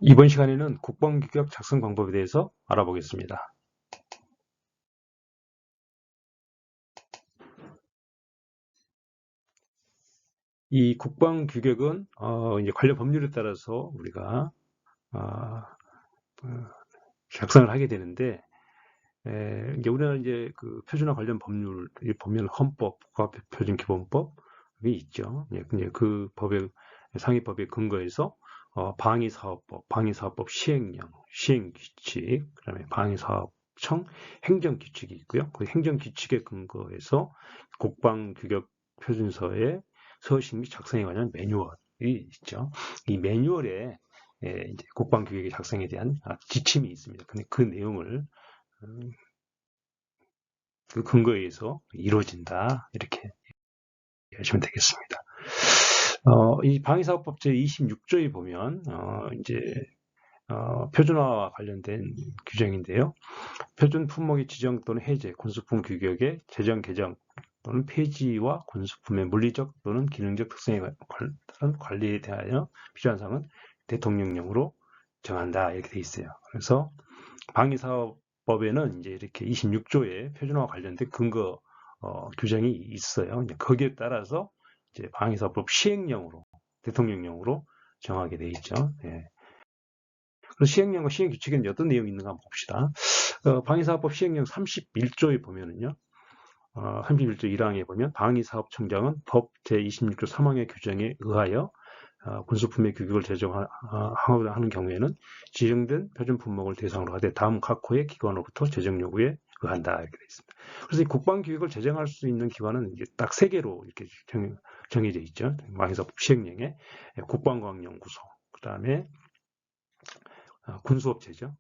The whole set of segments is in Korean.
이번 시간에는 국방규격 작성 방법에 대해서 알아보겠습니다. 이 국방규격은 이제 관련 법률에 따라서 우리가 어, 어, 작성을 하게 되는데, 이제 우리나라 이제 그 표준화 관련 법률 보면 헌법, 국가표준기본법이 있죠. 이제 그 법의 상위 법에 근거해서 방위사업법, 방위사업법 시행령, 시행규칙, 그다음에 방위사업청 행정규칙이 있고요. 그 행정규칙에 근거해서 국방규격 표준서의 서식 및 작성에 관한 매뉴얼이 있죠. 이 매뉴얼에 이제 국방규격의 작성에 대한 지침이 있습니다. 근데 그 내용을 그 근거에 의해서 이루어진다. 이렇게 하시면 되겠습니다. 이 방위사업법 제26조에 보면 이제 표준화와 관련된 규정인데요. 표준 품목의 지정 또는 해제, 군수품 규격의 제정, 개정 또는 폐지와 군수품의 물리적 또는 기능적 특성에 따른 관리에 대하여 필요한 사항은 대통령령으로 정한다. 이렇게 돼 있어요. 그래서 방위사업법에는 이제 이렇게 26조의 표준화와 관련된 근거 규정이 있어요. 이제 거기에 따라서 이제 방위사업법 시행령으로 대통령령으로 정하게 돼 있죠. 예. 그래서 시행령과 시행규칙에는 어떤 내용이 있는가 한번 봅시다. 방위사업법 시행령 31조에 보면은요. 31조 1항에 보면 방위사업청장은 법 제26조 3항의 규정에 의하여 군수품의 규격을 제정하는 경우에는 지정된 표준 품목을 대상으로 하되 다음 각 호의 기관으로부터 제정 요구에 의한다 이렇게 되어 있습니다. 그래서 이 국방 규격을 제정할 수 있는 기관은 이제 딱 3개로 이렇게 정해져 있죠. 방위사업법 시행령에 국방과학연구소, 그다음에 군수업체죠.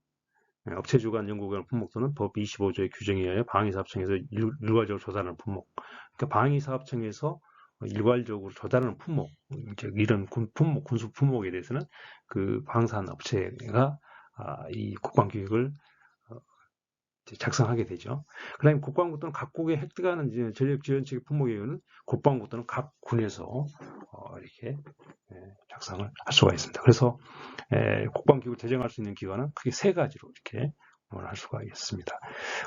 업체 주관 연구기관 품목도는 법 25조의 규정에 의하여 방위사업청에서 일괄적으로 조달하는 품목. 그러니까 방위사업청에서 일괄적으로 조달하는 품목, 이런 품목, 군수 품목에 대해서는 그 방산업체가 이 국방규격을 작성하게 되죠. 그다음에 국방부 또는 각국에 획득하는 전력지원체계 품목에 의한 국방부 또는 각 군에서 이렇게 작성을 할 수가 있습니다. 그래서 국방기구 제정할 수 있는 기관은 크게 3가지로 이렇게 할 수가 있습니다.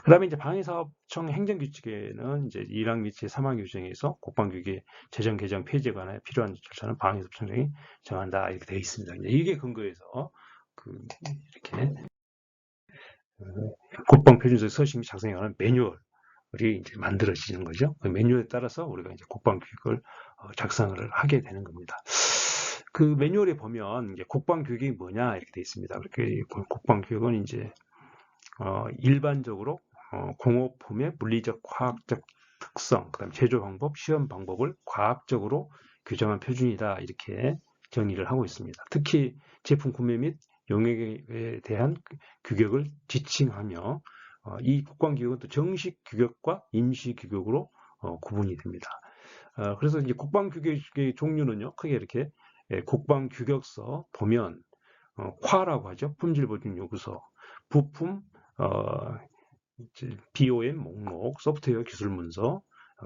그 다음에 이제 방위사업청 행정규칙에는 이제 1항 및 제3항 규정에서 국방규격의 제정, 개정, 폐지에 관하여 필요한 절차는 방위사업청장이 정한다 이렇게 되어 있습니다. 이게 근거해서 이렇게 국방표준서 서식 및 작성에 관한 매뉴얼이 이제 만들어지는 거죠. 그 매뉴얼에 따라서 우리가 이제 국방규격을 작성을 하게 되는 겁니다. 그 매뉴얼에 보면 이제 국방규격이 뭐냐 이렇게 되어 있습니다. 그렇게 국방규격은 이제 일반적으로 공업품의 물리적, 과학적 특성, 그다음 제조 방법, 시험 방법을 과학적으로 규정한 표준이다 이렇게 정의를 하고 있습니다. 특히 제품 구매 및 용역에 대한 규격을 지칭하며 이 국방규격은 또 정식 규격과 임시 규격으로 구분이 됩니다. 그래서 이제 국방규격의 종류는요, 크게 이렇게 국방규격서 보면 콰라고 하죠. 품질보증요구서, 부품, BOM 목록, 소프트웨어 기술 문서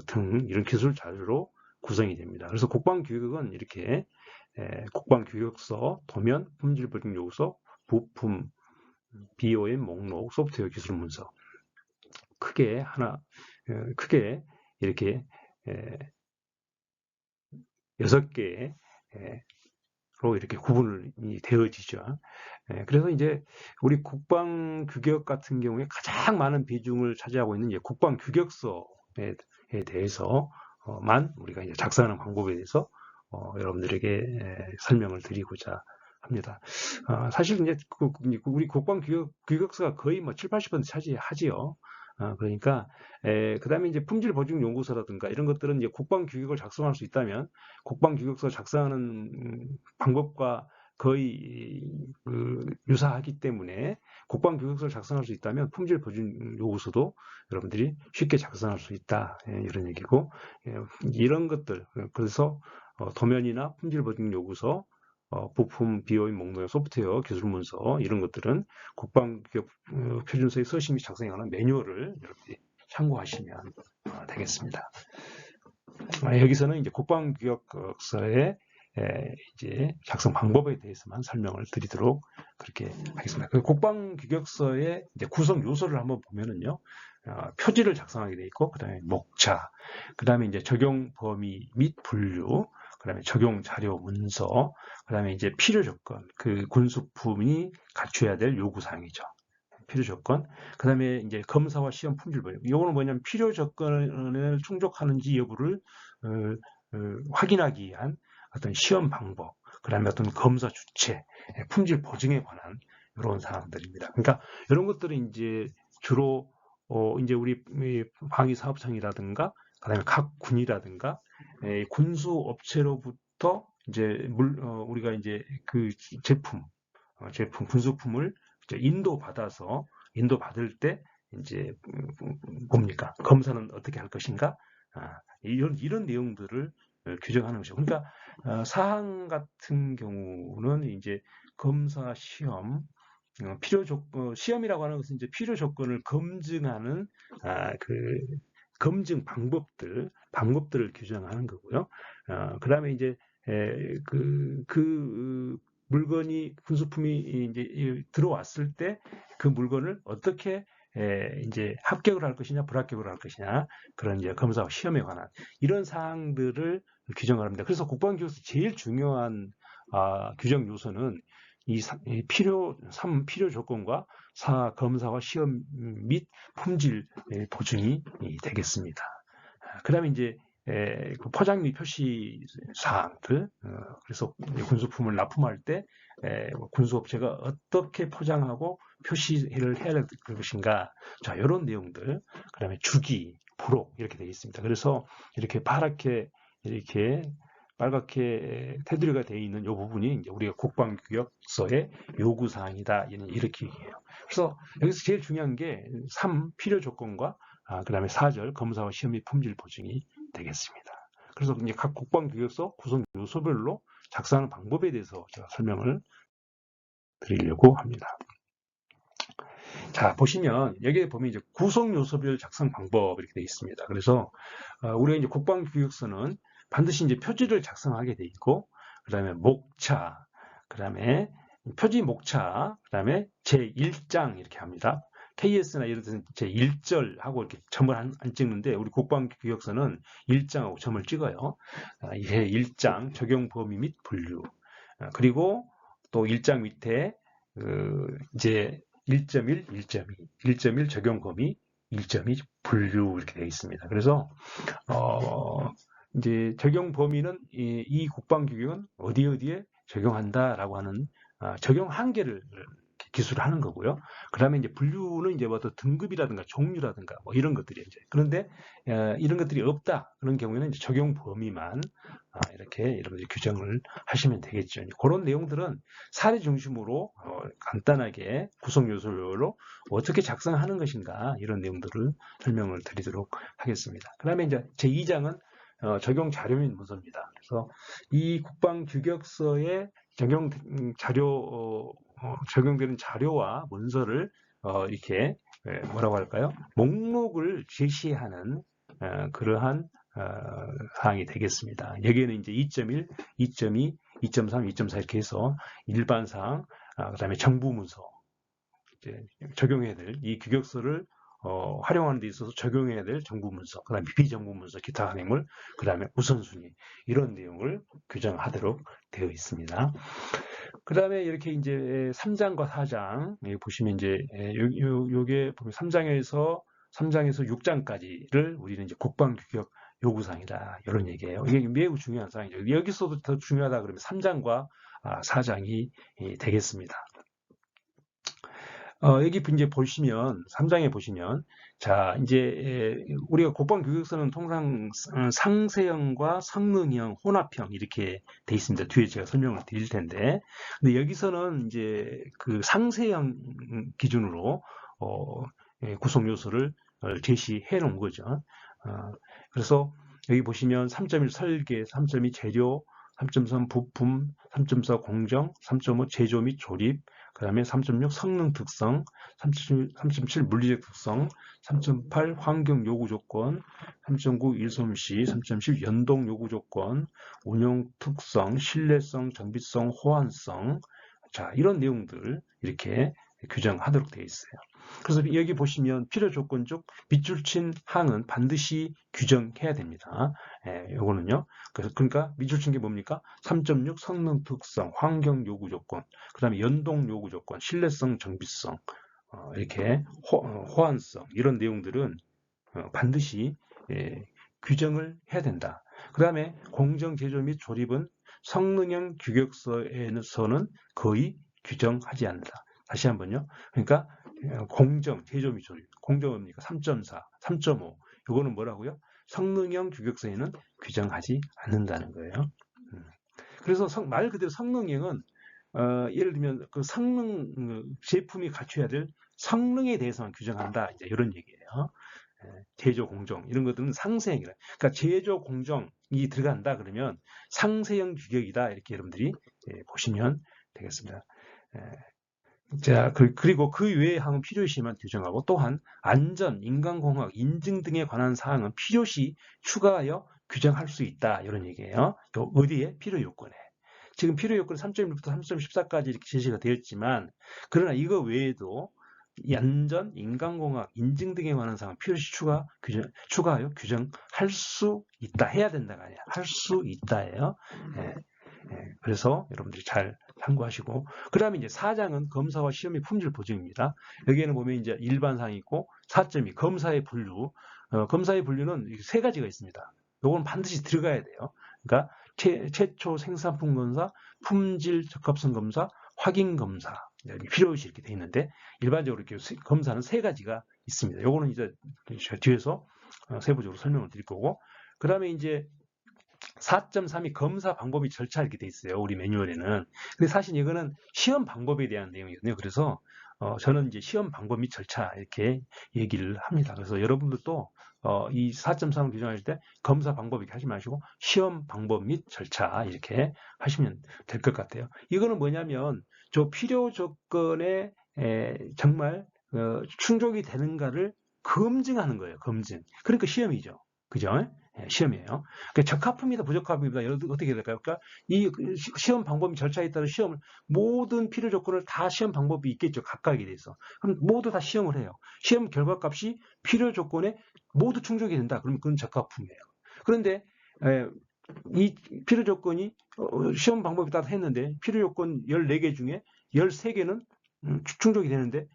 등 이런 기술 자료로 구성이 됩니다. 그래서 국방규격은 이렇게 국방규격서, 도면, 품질보증요구서, 부품, BOM 목록, 소프트웨어 기술 문서 크게 이렇게 6개로 이렇게 구분이 되어지죠. 그래서 이제 우리 국방 규격 같은 경우에 가장 많은 비중을 차지하고 있는 이제 국방 규격서에 대해서만 우리가 이제 작성하는 방법에 대해서 여러분들에게 설명을 드리고자 합니다. 사실 이제 우리 국방 규격서가 거의 뭐 7, 80% 차지하지요. 그러니까 그다음에 이제 품질 보증 연구소라든가 이런 것들은 이제 국방 규격을 작성할 수 있다면 국방 규격서 작성하는 방법과 거의 유사하기 때문에 국방 규격서를 작성할 수 있다면 품질 보증 요구서도 여러분들이 쉽게 작성할 수 있다 이런 얘기고 이런 것들 그래서 도면이나 품질 보증 요구서 부품 비오인 목록 소프트웨어 기술 문서 이런 것들은 국방규격 표준서의 서식 및 작성에 관한 매뉴얼을 여러분들이 참고하시면 되겠습니다. 여기서는 이제 국방규격서의 이제 작성 방법에 대해서만 설명을 드리도록 그렇게 하겠습니다. 그 국방 규격서의 이제 구성 요소를 한번 보면은요, 표지를 작성하게 돼 있고, 그다음에 목차, 그다음에 이제 적용 범위 및 분류, 그다음에 적용 자료 문서, 그다음에 이제 필요 조건, 그 군수품이 갖춰야 될 요구 사항이죠. 필요 조건. 그다음에 이제 검사와 시험 품질 보여. 이거는 뭐냐면 필요 조건을 충족하는지 여부를 확인하기 위한 어떤 시험 방법, 그다음에 어떤 검사 주체, 품질 보증에 관한 이런 사항들입니다. 그러니까 이런 것들은 이제 주로 이제 우리 방위사업청이라든가 그다음에 각 군이라든가 군수 업체로부터 이제 우리가 이제 그 제품 군수품을 이제 인도받을 때 이제 뭡니까? 검사는 어떻게 할 것인가? 이런 내용들을 규정하는 것이죠. 그러니까 사항 같은 경우는 이제 검사 시험 필요 조건 시험이라고 하는 것은 이제 필요 조건을 검증하는 그 검증 방법들을 규정하는 거고요. 그다음에 이제 그 물건이 군수품이 이제 들어왔을 때 그 물건을 어떻게 이제 합격을 할 것이냐 불합격을 할 것이냐 그런 이제 검사와 시험에 관한 이런 사항들을 규정을 합니다. 그래서 국방교육에서 제일 중요한 규정 요소는 이 필요 조건과 검사와 시험 및 품질 보증이 되겠습니다. 그다음에 이제 그 포장 및 표시 사항들, 그래서 군수품을 납품할 때 군수업체가 어떻게 포장하고 표시를 해야 될 것인가, 자 이런 내용들, 그다음에 주기, 부록 이렇게 되어 있습니다. 그래서 이렇게 파랗게 이렇게 빨갛게 테두리가 되어 있는 이 부분이 이제 우리가 국방규격서의 요구 사항이다 이렇게 얘기해요. 그래서 여기서 제일 중요한 게 3. 필요 조건과 그다음에 4절 검사와 시험 및 품질 보증이 되겠습니다. 그래서 이제 각 국방규격서 구성 요소별로 작성하는 방법에 대해서 제가 설명을 드리려고 합니다. 자, 보시면 여기에 보면 이제 구성 요소별 작성 방법 이렇게 되어 있습니다. 그래서 우리가 이제 국방규격서는 반드시 이제 표지를 작성하게 돼 있고, 그다음에 목차, 그다음에 표지 목차, 그다음에 제1장 이렇게 합니다. KS나 이런 데는 제1절하고 이렇게 점을 안 찍는데 우리 국방규격서는 1장하고 점을 찍어요. 이게 1장 적용 범위 및 분류. 그리고 또 1장 밑에 이제 1.1, 1.2, 1.1 적용 범위, 1.2 분류 이렇게 되어 있습니다. 그래서 이제 적용 범위는 이 국방규격은 어디에 적용한다라고 하는 적용 한계를 기술하는 거고요. 그다음에 이제 분류는 이제 뭐 등급이라든가 종류라든가 뭐 이런 것들이 이제 그런데 이런 것들이 없다 그런 경우에는 이제 적용 범위만 이렇게 여러분들이 규정을 하시면 되겠죠. 그런 내용들은 사례 중심으로 간단하게 구성 요소로 어떻게 작성하는 것인가 이런 내용들을 설명을 드리도록 하겠습니다. 그다음에 이제 제2장은 적용 자료 및 문서입니다. 그래서 이 국방규격서의 적용 자료 적용되는 자료와 문서를 이렇게 뭐라고 할까요? 목록을 제시하는 그러한 사항이 되겠습니다. 여기에는 이제 2.1, 2.2, 2.3, 2.4 이렇게 해서 일반 사항, 그다음에 정부 문서 적용해야 될 이 규격서를 활용하는 데 있어서 적용해야 될 정부 문서, 그다음에 비정부 문서, 기타 항해물, 그다음에 우선순위 이런 내용을 규정하도록 되어 있습니다. 그다음에 이렇게 이제 3장과 4장 보시면 이제 요게 보면 3장에서 6장까지를 우리는 이제 국방규격 요구사항이다 이런 얘기예요. 이게 매우 중요한 사항이죠. 여기서도 더 중요하다 그러면 3장과 4장이 되겠습니다. 여기 이제 보시면 3장에 보시면 자 이제 우리가 국방규격서는 통상 상세형과 성능형, 혼합형 이렇게 돼 있습니다. 뒤에 제가 설명을 드릴 텐데, 근데 여기서는 이제 그 상세형 기준으로 구성 요소를 제시해 놓은 거죠. 그래서 여기 보시면 3.1 설계, 3.2 재료, 3.3 부품, 3.4 공정, 3.5 제조 및 조립, 그다음에 3.6 성능 특성, 3.7 물리적 특성, 3.8 환경 요구 조건, 3.9 일솜씨, 3.10 연동 요구 조건, 운용 특성, 신뢰성, 정비성, 호환성. 자, 이런 내용들 이렇게 규정하도록 되어 있어요. 그래서 여기 보시면 필요 조건 중 밑줄 친 항은 반드시 규정해야 됩니다. 요거는요. 그러니까 밑줄 친 게 뭡니까? 3.6 성능 특성, 환경 요구 조건, 그 다음에 연동 요구 조건, 신뢰성, 정비성, 이렇게 호환성 이런 내용들은 반드시 규정을 해야 된다. 그 다음에 공정 제조 및 조립은 성능형 규격서에서는 거의 규정하지 않는다. 다시 한번요. 그러니까 공정, 제조 및 조립. 공정은 뭡니까? 3.4, 3.5. 이거는 뭐라고요? 성능형 규격서에는 규정하지 않는다는 거예요. 그래서 말 그대로 성능형은 예를 들면 그 성능 제품이 갖춰야 될 성능에 대해서만 규정한다. 이제 이런 얘기예요. 제조 공정 이런 것들은 상세형이라. 그러니까 제조 공정이 들어간다 그러면 상세형 규격이다 이렇게 여러분들이 보시면 되겠습니다. 자, 그리고 그 외의 항은 필요시만 규정하고 또한 안전, 인간공학, 인증 등에 관한 사항은 필요시 추가하여 규정할 수 있다 이런 얘기예요. 어디에? 필요 요건에. 지금 필요 요건 3.1부터 3.14까지 이렇게 제시가 되었지만 그러나 이거 외에도 이 안전, 인간공학, 인증 등에 관한 사항 필요시 추가하여 규정할 수 있다. 해야 된다가 아니라 할 수 있다예요. 그래서 여러분들이 잘 참고하시고 그 다음에 이제 4장은 검사와 시험의 품질 보증입니다. 여기에는 보면 이제 일반 사항이 있고 4.2 검사의 분류. 검사의 분류는 세 가지가 있습니다. 요건 반드시 들어가야 돼요. 그러니까 최초 생산품 검사, 품질 적합성 검사, 확인 검사 필요시 이렇게 돼 있는데 일반적으로 이렇게 검사는 세 가지가 있습니다. 요거는 이제 뒤에서 세부적으로 설명을 드릴 거고 그 다음에 이제 4.3이 검사 방법이 절차 이렇게 돼 있어요. 우리 매뉴얼에는. 근데 사실 이거는 시험 방법에 대한 내용이거든요. 그래서 저는 이제 시험 방법 및 절차 이렇게 얘기를 합니다. 그래서 여러분들도 이 4.3을 규정할 때 검사 방법 이렇게 하지 마시고 시험 방법 및 절차 이렇게 하시면 될 것 같아요. 이거는 뭐냐면 저 필요 조건에 정말 충족이 되는가를 검증하는 거예요. 검증. 그러니까 시험이죠. 그죠? 시험이에요. 그러니까 적합합니다, 부적합합니다. 어떻게 될까요? 그러니까 이 시험 방법 절차에 따라 시험을 모든 필요 조건을 다 시험 방법이 있겠죠. 각각에 대해서. 그럼 모두 다 시험을 해요. 시험 결과값이 필요 조건에 모두 충족이 된다. 그러면 그건 적합품이에요. 그런데 이 필요 조건이 시험 방법에 따라 했는데 필요 조건 14개 중에 13개는 충족이 되는데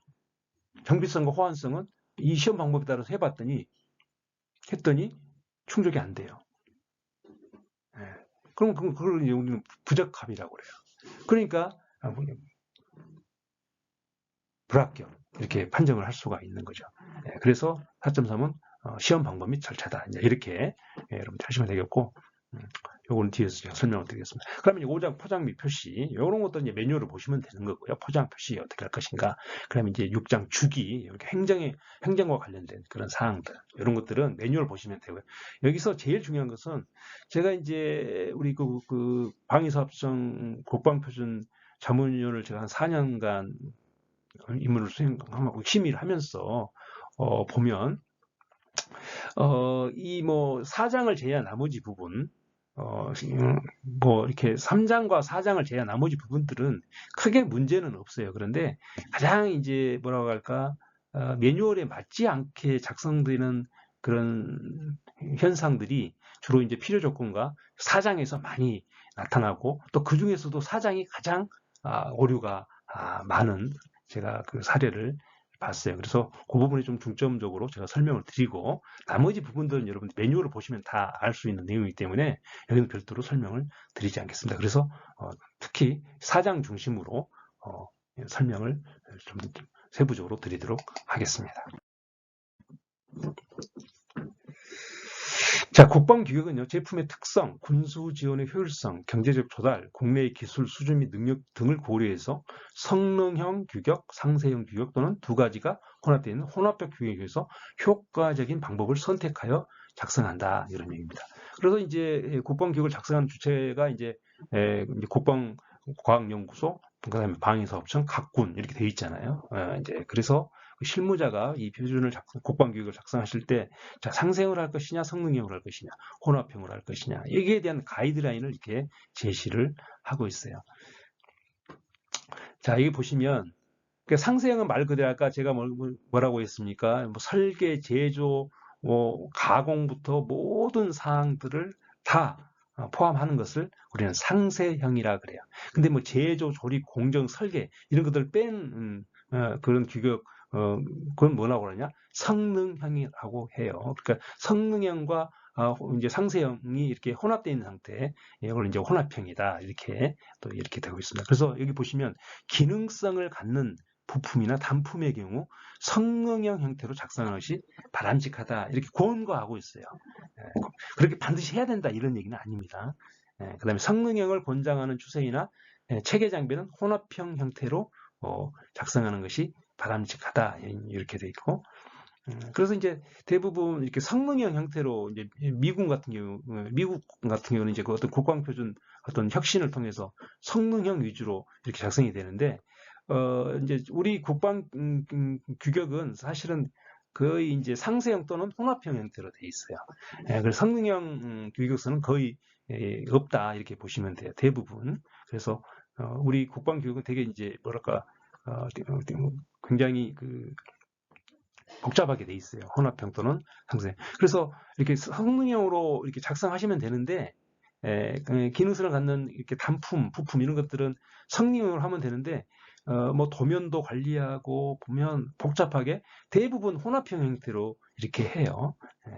정비성과 호환성은 이 시험 방법에 따라서 했더니 충족이 안 돼요. 그럼 그걸 우리는 부적합이라고 그래요. 그러니까 불합격 이렇게 판정을 할 수가 있는 거죠. 그래서 4.3은 시험 방법 및 절차다. 이렇게 여러분들 하시면 되겠고 요거는 뒤에서 제가 설명을 드리겠습니다. 그러면 5장 포장 및 표시 이런 것도 이제 매뉴얼을 보시면 되는 거고요. 포장 표시 어떻게 할 것인가. 그러면 이제 6장 주기 이렇게 행정과 관련된 그런 사항들 이런 것들은 매뉴얼 보시면 되고요. 여기서 제일 중요한 것은 제가 이제 우리 그 방위사업청 국방표준 자문위원을 제가 한 4년간 임무를 수행하고 심의를 하면서 보면 이 뭐 4장을 제외한 나머지 부분 뭐 이렇게 3장과 4장을 제외한 나머지 부분들은 크게 문제는 없어요. 그런데 가장 이제 뭐라고 할까 매뉴얼에 맞지 않게 작성되는 그런 현상들이 주로 이제 필요 조건과 4장에서 많이 나타나고 또 그 중에서도 4장이 가장 오류가 많은 제가 그 사례를 봤어요. 그래서 그 부분에 좀 중점적으로 제가 설명을 드리고 나머지 부분들은 여러분들 매뉴얼을 보시면 다 알 수 있는 내용이기 때문에 여기는 별도로 설명을 드리지 않겠습니다. 그래서 특히 4장 중심으로 설명을 좀 세부적으로 드리도록 하겠습니다. 자, 국방규격은요, 제품의 특성, 군수 지원의 효율성, 경제적 조달, 국내의 기술 수준 및 능력 등을 고려해서 성능형 규격, 상세형 규격 또는 두 가지가 혼합되어 있는 혼합적 규격에서 효과적인 방법을 선택하여 작성한다. 이런 얘기입니다. 그래서 이제 국방규격을 작성한 주체가 이제 국방과학연구소 그다음에 방위사업청, 각군 이렇게 되어 있잖아요. 이제 그래서 실무자가 이 표준을 국방교육을 작성하실 때, 자, 상생으로 할 것이냐, 성능형으로 할 것이냐, 혼합형으로 할 것이냐, 여기에 대한 가이드라인을 이렇게 제시를 하고 있어요. 자, 여기 보시면 상세형은 말 그대로 아까 제가 뭐라고 했습니까? 뭐 설계, 제조, 뭐 가공부터 모든 사항들을 다 포함하는 것을 우리는 상세형이라 그래요. 근데 뭐 제조, 조립, 공정, 설계 이런 것들 뺀 그런 규격 그건 뭐라고 그러냐? 성능형이라고 해요. 그러니까 성능형과 이제 상세형이 이렇게 혼합되어 있는 상태, 이걸 이제 혼합형이다 이렇게 또 이렇게 되고 있습니다. 그래서 여기 보시면 기능성을 갖는 부품이나 단품의 경우 성능형 형태로 작성하는 것이 바람직하다 이렇게 권고하고 있어요. 그렇게 반드시 해야 된다 이런 얘기는 아닙니다. 그 다음에 성능형을 권장하는 추세이나 체계 장비는 혼합형 형태로 작성하는 것이 바람직하다 이렇게 돼 있고, 그래서 이제 대부분 이렇게 성능형 형태로 이제 미국 같은 경우는 이제 그 어떤 국방표준 어떤 혁신을 통해서 성능형 위주로 이렇게 작성이 되는데, 이제 우리 국방 규격은 사실은 거의 이제 상세형 또는 혼합형 형태로 돼 있어요. 그래서 성능형 규격서는 거의 없다 이렇게 보시면 돼요. 대부분. 그래서 우리 국방 규격은 되게 이제 뭐랄까 굉장히 복잡하게 돼 있어요. 혼합형 또는 상세. 그래서 이렇게 성능형으로 이렇게 작성하시면 되는데, 기능성을 갖는 이렇게 단품, 부품 이런 것들은 성능형으로 하면 되는데, 뭐 도면도 관리하고 보면 복잡하게 대부분 혼합형 형태로 이렇게 해요.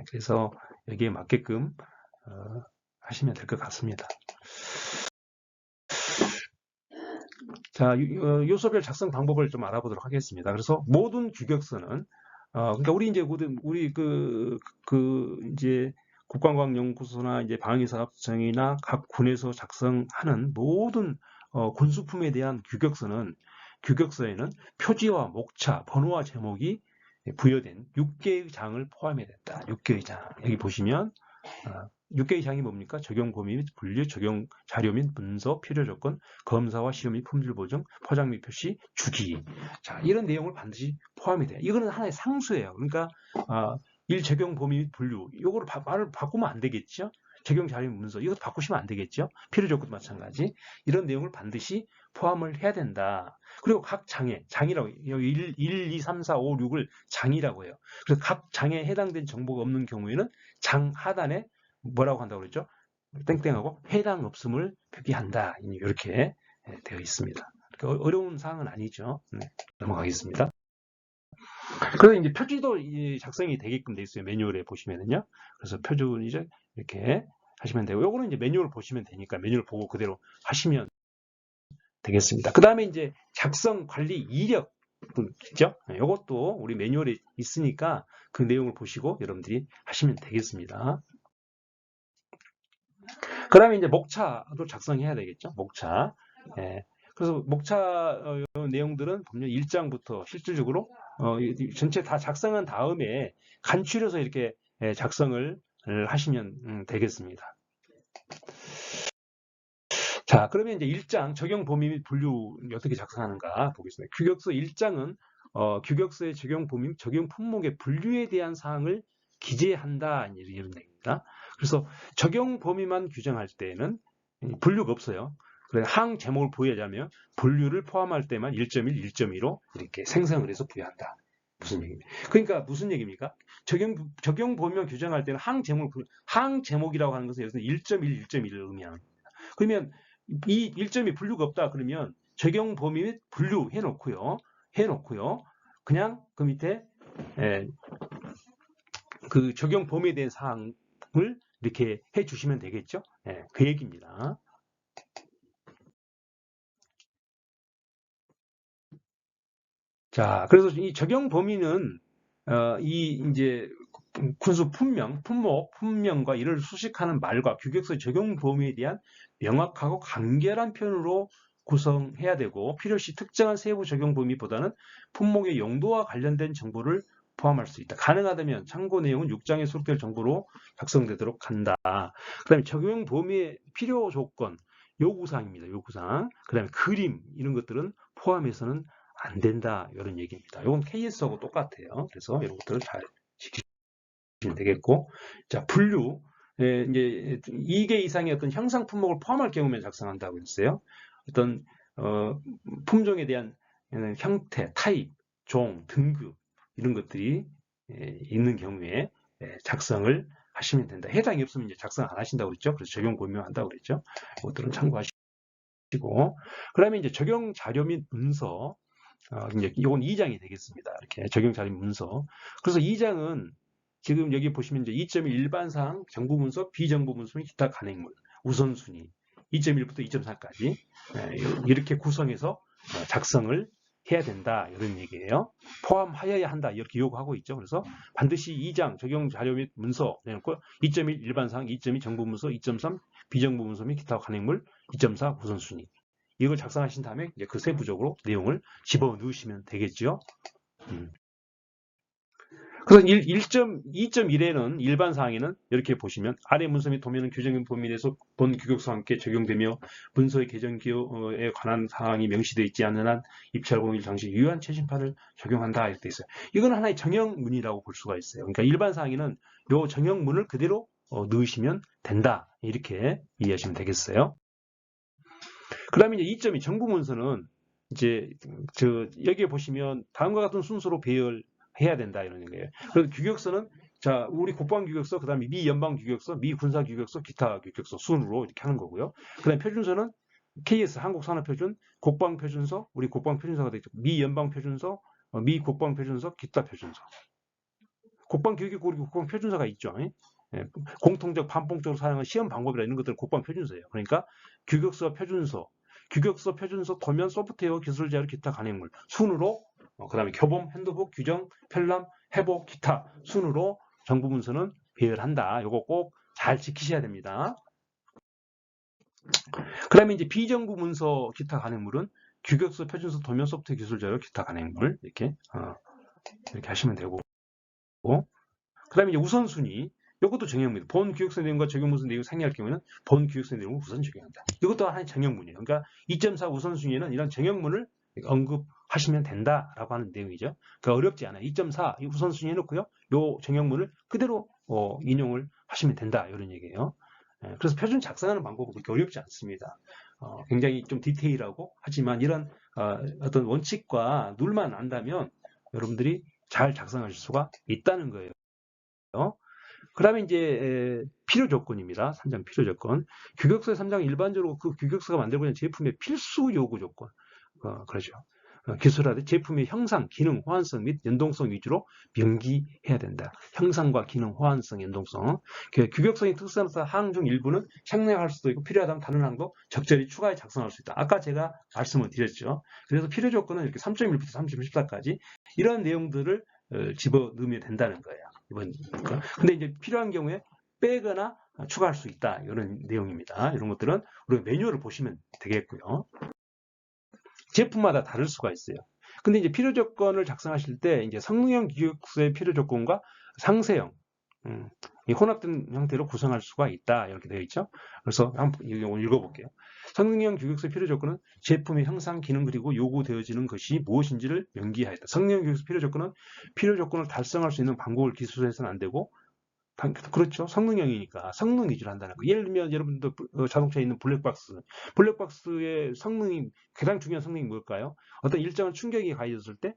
그래서 여기에 맞게끔 하시면 될 것 같습니다. 자, 요소별 작성 방법을 좀 알아보도록 하겠습니다. 그래서 모든 규격서는 그러니까 우리 이제 이제 국방과학연구소나 이제 방위사업청이나 각 군에서 작성하는 모든 군수품에 대한 규격서에는 표지와 목차, 번호와 제목이 부여된 6개의 장을 포함해야 된다. 6개의 장. 여기 보시면 6개의 장이 뭡니까? 적용 범위 및 분류, 적용 자료 및 문서, 필요 조건, 검사와 시험 및 품질 보증, 포장 및 표시, 주기. 자, 이런 내용을 반드시 포함이 돼요. 이거는 하나의 상수예요. 그러니까 적용 범위 및 분류. 이거를 말을 바꾸면 안 되겠죠? 적용 자료 및 문서. 이것도 바꾸시면 안 되겠죠? 필요 조건도 마찬가지. 이런 내용을 반드시 포함을 해야 된다. 그리고 각 장이라고 1, 2, 3, 4, 5, 6을 장이라고 해요. 그래서 각 장에 해당된 정보가 없는 경우에는 장 하단에 뭐라고 한다고 그랬죠? 땡땡하고 해당 없음을 표기한다. 이렇게 되어 있습니다. 어려운 사항은 아니죠. 넘어가겠습니다. 그래서 이제 표지도 작성이 되게끔 되어 있어요. 매뉴얼에 보시면은요. 그래서 표준 이제 이렇게 하시면 되고, 요거는 이제 매뉴얼 보시면 되니까 매뉴얼 보고 그대로 하시면 되겠습니다. 그 다음에 이제 작성 관리 이력 있죠? 이것도 우리 매뉴얼에 있으니까 그 내용을 보시고 여러분들이 하시면 되겠습니다. 그 다음에 이제 목차도 작성해야 되겠죠? 목차. 그래서 목차 내용들은 보면 1장부터 실질적으로 전체 다 작성한 다음에 간추려서 이렇게 작성을 하시면 되겠습니다. 자, 그러면 이제 1장 적용 범위 및 분류 어떻게 작성하는가 보겠습니다. 규격서 1장은 규격서의 적용 범위 및 적용 품목의 분류에 대한 사항을 기재한다 이런 얘기입니다. 그래서 적용 범위만 규정할 때는 분류가 없어요. 그래서 항 제목을 부여하자면 분류를 포함할 때만 1.1, 1.2로 이렇게 생성을 해서 부여한다. 무슨 얘기입니까? 그러니까 무슨 얘기입니까? 적용 범위만 규정할 때는 항 제목이라고 하는 것은 여기서 1.1, 1.1을 의미합니다. 그러면 이 1.2 분류가 없다 그러면 적용 범위 및 분류 해놓고요. 그냥 그 밑에 그 적용 범위에 대한 사항을 이렇게 해주시면 되겠죠. 그 얘기입니다. 자, 그래서 이 적용 범위는 이 이제 군수 품명과 이를 수식하는 말과 규격서 적용 범위에 대한 명확하고 간결한 표현으로 구성해야 되고, 필요시 특정한 세부 적용 범위보다는 품목의 용도와 관련된 정보를 포함할 수 있다. 가능하다면 참고 내용은 6장에 수록될 정보로 작성되도록 한다. 그 다음에 적용 범위의 필요 조건, 요구사항입니다. 요구사항. 그 다음에 그림 이런 것들은 포함해서는 안 된다. 이런 얘기입니다. 이건 KS하고 똑같아요. 그래서 이런 것들을 잘 지키시면 되겠고, 자, 분류. 이제 2개 이상의 어떤 형상 품목을 포함할 경우면 작성한다고 했어요. 어떤 품종에 대한 형태, 타입, 종, 등급 이런 것들이 있는 경우에 작성을 하시면 된다. 해당이 없으면 이제 작성 안 하신다고 그랬죠. 그래서 적용 고명한다고 그랬죠. 이것들은 참고하시고, 그다음에 이제 적용 자료 및 문서, 이제 이건 2장이 되겠습니다. 이렇게 적용 자료 및 문서. 그래서 2장은 지금 여기 보시면 이제 2.1 일반사항, 정부 문서, 비정부 문서 및 기타 간행물, 우선순위 2.1부터 2.4까지 이렇게 구성해서 작성을 해야 된다 이런 얘기예요. 포함하여야 한다 이렇게 요구하고 있죠. 그래서 반드시 2장 적용 자료 및 문서 내놓고 2.1 일반사항, 2.2 정부 문서, 2.3 비정부 문서 및 기타 간행물, 2.4 우선순위 이걸 작성하신 다음에 이제 그 세부적으로 내용을 집어 넣으시면 되겠죠. 그래서 2.1에는 일반 사항에는 이렇게 보시면 아래 문서 및 도면은 규정인 범위에 대해서 본 규격서와 함께 적용되며 문서의 개정 기호에 관한 사항이 명시되어 있지 않는 한 입찰 공일 당시 유효한 최신판을 적용한다 이렇게 돼 있어요. 이건 하나의 정형문이라고 볼 수가 있어요. 그러니까 일반 사항에는 이 정형문을 그대로 넣으시면 된다 이렇게 이해하시면 되겠어요. 그다음에 이제 2.2 정부 문서는 이제 여기에 보시면 다음과 같은 순서로 배열해야 된다 이런 거예요. 그래서 규격서는 자 우리 국방 규격서, 그다음에 미 연방 규격서, 미 군사 규격서, 기타 규격서 순으로 이렇게 하는 거고요. 그다음에 표준서는 KS 한국 산업 표준, 국방 표준서, 우리 국방 표준서가 되죠. 미 연방 표준서, 미 국방 표준서, 기타 표준서. 국방 교육 우리 국방 표준서가 있죠. 공통적 반복적으로 사용하는 시험 방법이라 이런 것들은 국방 표준서예요. 그러니까 규격서, 표준서, 도면, 소프트웨어, 기술 자료, 기타 간행물 순으로 그다음에 교본, 핸드북, 규정, 편람, 해복, 기타 순으로 정부 문서는 배열한다. 이거 꼭 잘 지키셔야 됩니다. 그다음에 이제 비정부 문서, 기타 간행물은 규격서, 표준서, 도면, 소프트웨어, 기술 자료, 기타 간행물 이렇게 하시면 되고. 그다음에 이제 우선순위. 이것도 정형문입니다. 본 규격서 내용과 적용 문서 내용이 상이할 경우에는 본 규격서 내용을 우선 적용한다. 이것도 하나의 정형문이에요. 그러니까 2.4 우선순위에는 이런 정형문을 언급하시면 된다라고 하는 내용이죠. 그러니까 어렵지 않아요. 2.4 우선순위 해놓고요. 이 정형문을 그대로 인용을 하시면 된다. 이런 얘기예요. 그래서 표준 작성하는 방법은 그렇게 어렵지 않습니다. 굉장히 좀 디테일하고 하지만 이런 어떤 원칙과 룰만 안다면 여러분들이 잘 작성하실 수가 있다는 거예요. 그 다음에 이제 필요 조건입니다. 3장 필요 조건. 규격서의 3장 일반적으로 그 규격서가 만들고 있는 제품의 필수 요구 조건. 그러죠. 기술화된 제품의 형상, 기능, 호환성 및 연동성 위주로 명기해야 된다. 형상과 기능, 호환성, 연동성. 규격성의 특성상 항 중 일부는 생략할 수도 있고 필요하다면 다른 항도 적절히 추가해 작성할 수 있다. 아까 제가 말씀을 드렸죠. 그래서 필요 조건은 이렇게 3.1부터 3.14까지 이런 내용들을 집어 넣으면 된다는 거예요. 근데 이제 필요한 경우에 빼거나 추가할 수 있다. 이런 내용입니다. 이런 것들은 우리가 매뉴얼을 보시면 되겠고요. 제품마다 다를 수가 있어요. 근데 이제 필요 조건을 작성하실 때 이제 성능형 규격서의 필요 조건과 상세형, 혼합된 형태로 구성할 수가 있다. 이렇게 되어 있죠. 그래서 한번 읽어볼게요. 성능형 규격서 필요 조건은 제품의 형상, 기능 그리고 요구되어지는 것이 무엇인지를 명기하였다. 성능형 규격서 필요 조건은 필요 조건을 달성할 수 있는 방법을 기술해서는 안 되고 그렇죠. 성능형이니까 성능 위주로 한다는 거. 예를 들면 여러분들 자동차에 있는 블랙박스의 성능이 가장 중요한 성능이 뭘까요? 어떤 일정한 충격이 가해졌을 때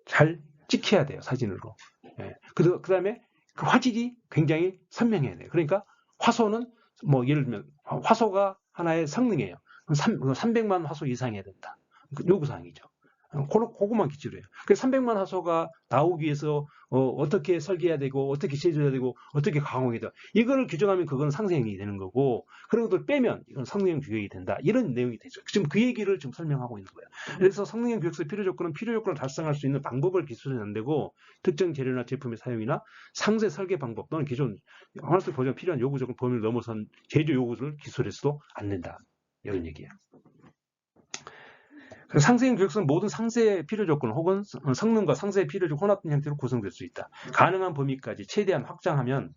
잘 찍혀야 돼요. 사진으로. 그 다음에 그 화질이 굉장히 선명해야 돼요. 그러니까 화소는 뭐 예를 들면 화소가 하나의 성능이에요. 300만 화소 이상해야 된다. 요구사항이죠. 그것만 기초로 해요. 그래서 300만 화소가 나오기 위해서 어떻게 설계해야 되고 어떻게 제조해야 되고 어떻게 가공해야 되고 이거를 규정하면 그건 상세형이 되는 거고 그런 것들 빼면 이건 성능형 규격이 된다. 이런 내용이 되죠. 지금 그 얘기를 지금 설명하고 있는 거예요. 그래서 성능형 규격서의 필요 조건은 필요 조건을 달성할 수 있는 방법을 기술해야 안 되고 특정 재료나 제품의 사용이나 상세 설계 방법 또는 기존 환수 보장 필요한 요구 조건 범위를 넘어선 제조 요구를 기술해서도 안 된다. 이런 얘기예요. 상세형 규격서는 모든 상세 필요 조건 혹은 성능과 상세 필요 조건 혼합된 형태로 구성될 수 있다. 가능한 범위까지 최대한 확장하면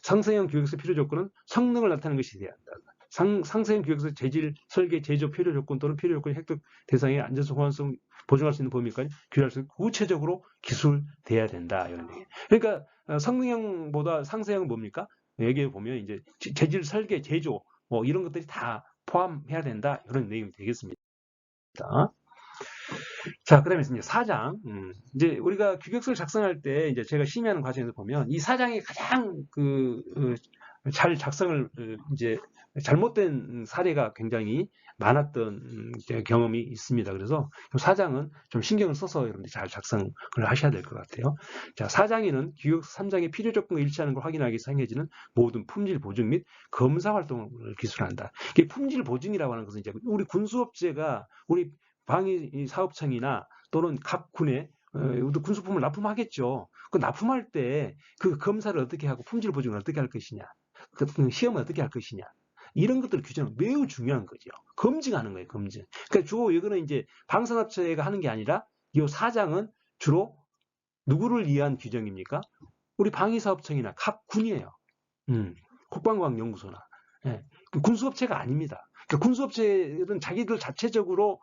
상세형 규격서 필요 조건은 성능을 나타내는 것이 돼야 한다. 상세형 규격서 재질, 설계, 제조 필요 조건 또는 필요 조건 획득 대상의 안전성, 호환성 보증할 수 있는 범위까지 규율할 수 있고 구체적으로 기술돼야 된다. 이런 얘기. 그러니까 성능형보다 상세형은 뭡니까? 여기에 보면 이제 재질, 설계, 제조 뭐 이런 것들이 다 포함해야 된다. 이런 내용이 되겠습니다. 자, 그다음에 이제 4장. 이제 우리가 규격서를 작성할 때 이제 제가 심의하는 과정에서 보면 이 4장이 가장 잘 작성을 이제 잘못된 사례가 굉장히 많았던 경험이 있습니다. 그래서 4장은 좀 신경을 써서 여러분들이 잘 작성을 하셔야 될 것 같아요. 자, 4장에는 규격서 3장의 필요 조건과 일치하는 걸 확인하기 위해서 행해지는 모든 품질 보증 및 검사 활동을 기술한다. 이게 품질 보증이라고 하는 것은 이제 우리 군수업체가 우리 방위 사업청이나 또는 각 군에 군수품을 납품하겠죠. 그 납품할 때 그 검사를 어떻게 하고 품질 보증을 어떻게 할 것이냐, 그 시험을 어떻게 할 것이냐, 이런 것들 규정은 매우 중요한 거죠. 검증하는 거예요, 검증. 그러니까 주로 이거는 이제 방산업체가 하는 게 아니라 이 4장은 주로 누구를 위한 규정입니까? 우리 방위사업청이나 각 군이에요. 국방과학연구소나. 예, 군수업체가 아닙니다. 그러니까 군수업체는 자기들 자체적으로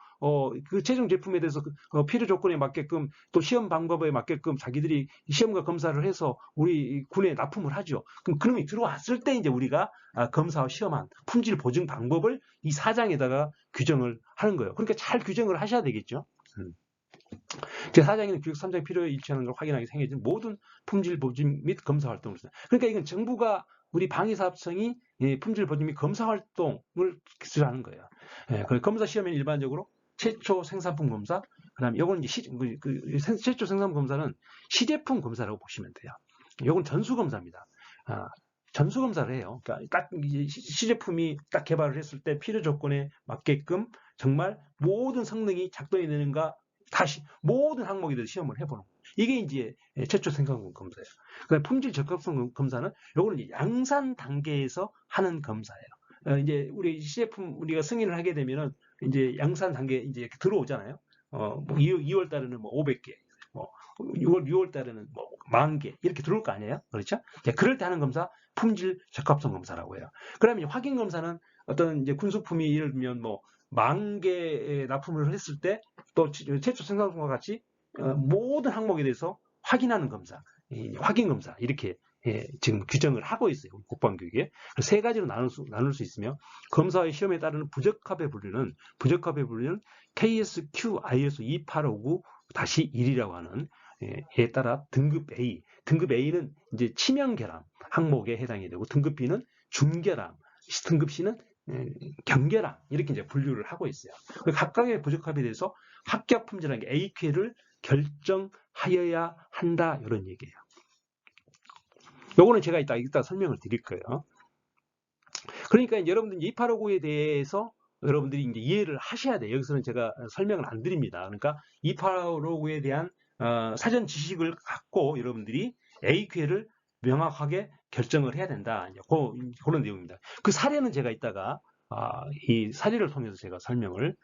그 최종 제품에 대해서 필요 조건에 맞게끔 또 시험 방법에 맞게끔 자기들이 시험과 검사를 해서 우리 군에 납품을 하죠. 그럼 그놈이 들어왔을 때 이제 우리가 검사와 시험한 품질 보증 방법을 이 4장에다가 규정을 하는 거예요. 그러니까 잘 규정을 하셔야 되겠죠. 제4장에는 규격 3장 필요에 일치하는 걸 확인하기 생겨진 모든 품질 보증 및 검사 활동을 쓴다. 그러니까 이건 정부가 우리 방위사업청이 품질 보증 및 검사 활동을 기술하는 거예요. 그 검사 시험에는 일반적으로 최초 생산품 검사, 그다음에 요건 이제 최초 생산품 검사는 시제품 검사라고 보시면 돼요. 요건 전수 검사입니다. 전수 검사를 해요. 그러니까 딱 시제품이 딱 개발을 했을 때 필요 조건에 맞게끔 정말 모든 성능이 작동이 되는가 다시 모든 항목에 대해서 시험을 해보는 거예요. 이게 이제 최초 생산품 검사예요. 그다음에 품질 적합성 검사는 요거는 양산 단계에서 하는 검사예요. 이제 우리 시제품 우리가 승인을 하게 되면은 이제 양산 단계 이제 이렇게 들어오잖아요. 뭐 2월 달에는 뭐 500개, 뭐 6월 달에는 뭐 10,000개 이렇게 들어올 거 아니에요? 그렇죠? 그럴 때 하는 검사 품질 적합성 검사라고 해요. 그다음에 확인 검사는 어떤 이제 군수품이 예를 들면 뭐 10,000개 납품을 했을 때 또 최초 생산품과 같이 모든 항목에 대해서 확인하는 검사, 확인 검사 이렇게 지금 규정을 하고 있어요. 국방교육에. 세 가지로 나눌 수 있으며 검사의 시험에 따르는 부적합에 불리는 KSQ ISO 2859-1이라고 하는 에 따라 등급 A는 이제 치명 결함 항목에 해당이 되고 등급 B는 중결함, 등급 C는 경결함 이렇게 이제 분류를 하고 있어요. 각각의 부적합에 대해서 합격 품질이라는 게 AQ를 결정하여야 한다 이런 얘기예요. 요거는 제가 이따 설명을 드릴 거예요. 그러니까 여러분들 2859에 대해서 여러분들이 이제 이해를 하셔야 돼요. 여기서는 제가 설명을 안 드립니다. 그러니까 2859에 대한 사전 지식을 갖고 여러분들이 AQ를 명확하게 결정을 해야 된다. 그런 내용입니다. 그 사례는 제가 이따가 이 사례를 통해서 제가 설명을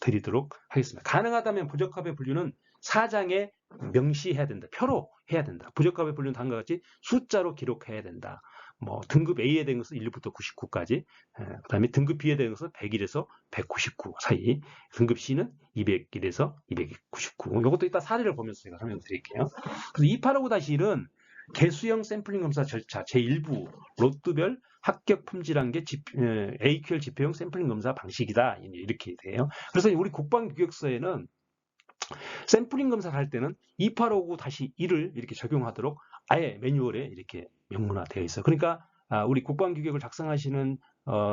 드리도록 하겠습니다. 가능하다면 부적합의 분류는 4장에 명시해야 된다. 표로 해야 된다. 부적합의 분류는 다음과 같이 숫자로 기록해야 된다. 뭐 등급 A에 대한 것은 1부터 99까지, 그 다음에 등급 B에 대한 것은 101에서 199 사이, 등급 C는 201에서 299. 이것도 이따 사례를 보면서 제가 설명드릴게요. 그래서 2859-1은 개수형 샘플링 검사 절차 제1부 로트별 합격 품질한계 AQL 지표형 샘플링 검사 방식이다. 이렇게 돼요. 그래서 우리 국방규격서에는 샘플링 검사를 할 때는 2859-1을 이렇게 적용하도록 아예 매뉴얼에 이렇게 명문화되어 있어요. 그러니까 우리 국방규격을 작성하시는